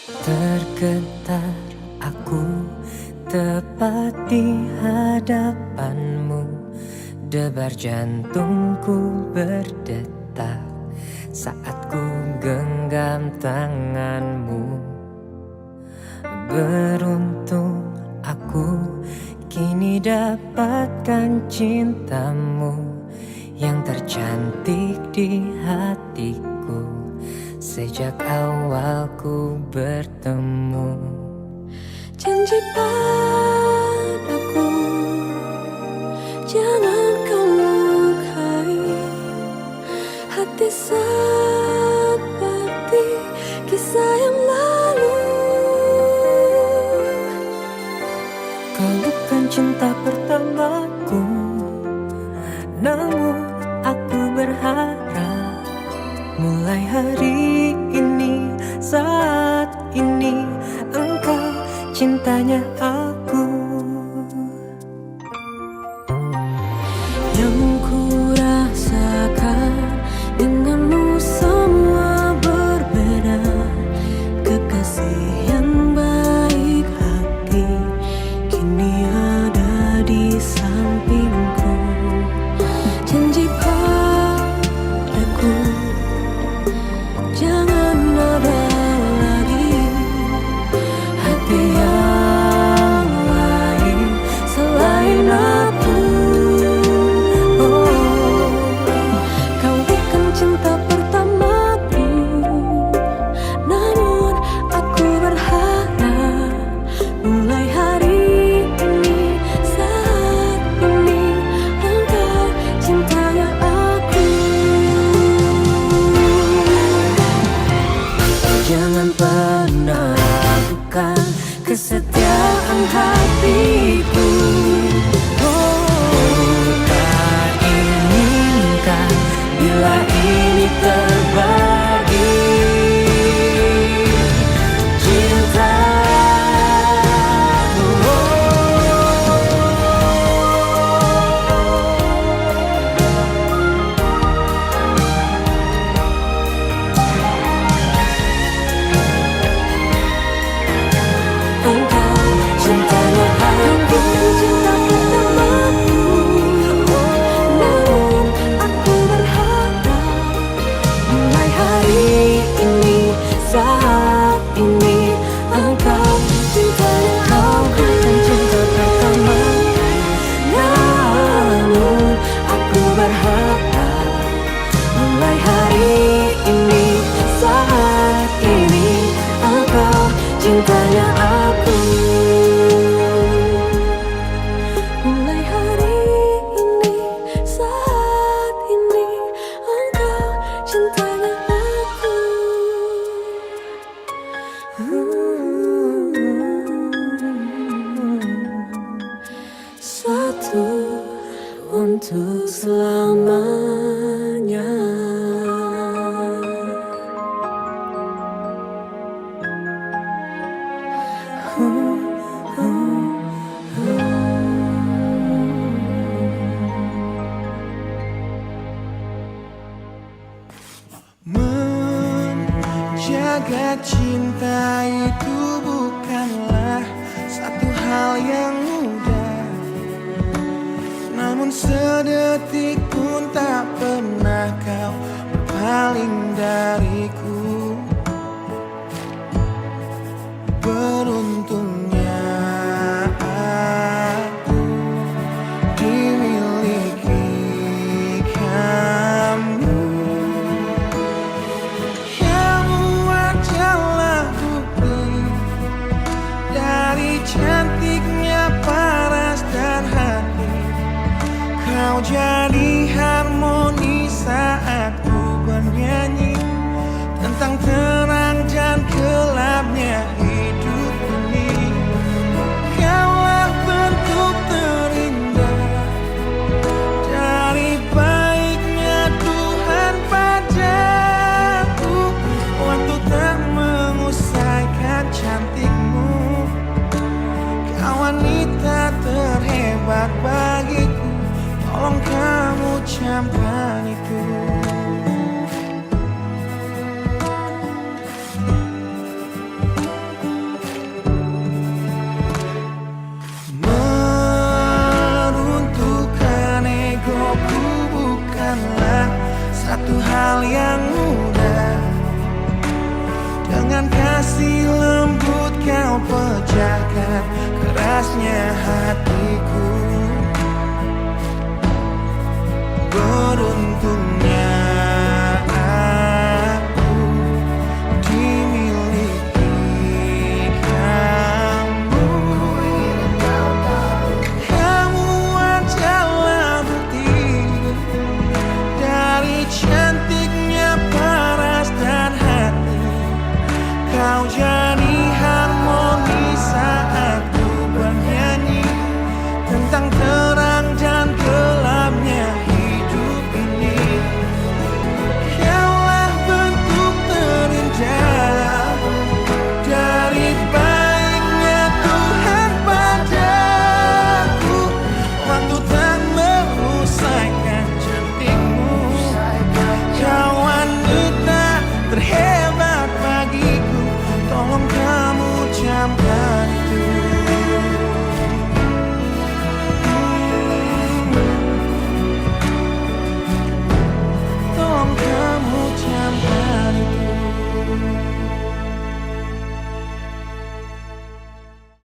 Tergetar aku tepat di hadapanmu. Debar jantungku berdetak saat ku genggam tanganmu. Beruntung aku kini dapatkan cintamu yang tercantik di hatiku sejak awal ku bertemu. Janji padaku, jangan kau lukai hati seperti kisah yang lalu. Kau bukan cinta pertamaku, namun aku berharap mulai hari ini, saat ini, engkau cintanya aku. Yang ku rasakan denganmu semua berbeda. Kekasih yang baik hati kini ada di sampingku. Janji padaku, jangan ada lagi hati yang lain selain aku. Oh, kau bukan cinta pertamaku, namun aku berharap mulai hari ini, saat ini, engkau cintanya aku. Jangan pernah ragukan kesetiaan hatiku. Oh, tak inginkan bila ini terbagi cintamu. Engkau cintanya aku, cinta pertamaku, namun aku berharap mulai hari ini, saat ini, engkau cintanya aku. Bukan cinta pertamaku, Namun aku berharap mulai hari ini, saat ini, engkau cintanya aku. mulai hari ini, saat ini, engkau cintanya aku. Suatu untuk selamanya. Menjaga cinta itu bukanlah satu hal yang mudah, namun sedetik pun tak pernah kau berpaling dariku. Beruntungnya aku dimiliki kamu. Kamu adalah bukti dari cantiknya paras dan hati. Kau jadi harmoni saat ku bernyanyi tentang terang dan gelapnya hidup ini. Kaulah bentuk terindah dari baiknya Tuhan padaku. Waktu tak mengusaikan cantikmu, kau wanita terhebat bagiku. Tolong kamu camkan itu. kasih lembut kau pecahkan kerasnya hatiku. Beruntungnya aku dimiliki kamu. Kamu adalah bukti dari cantiknya paras dan hati. Kau jadi harmoni saat ku bernyanyi tentang terang dan gelapnya hidup ini. Kaulah bentuk terindah dari baiknya Tuhan padaku. Waktu tak menyelesaikan cantikmu. Kau wanita terhebat bagiku. Tolong kamu camkan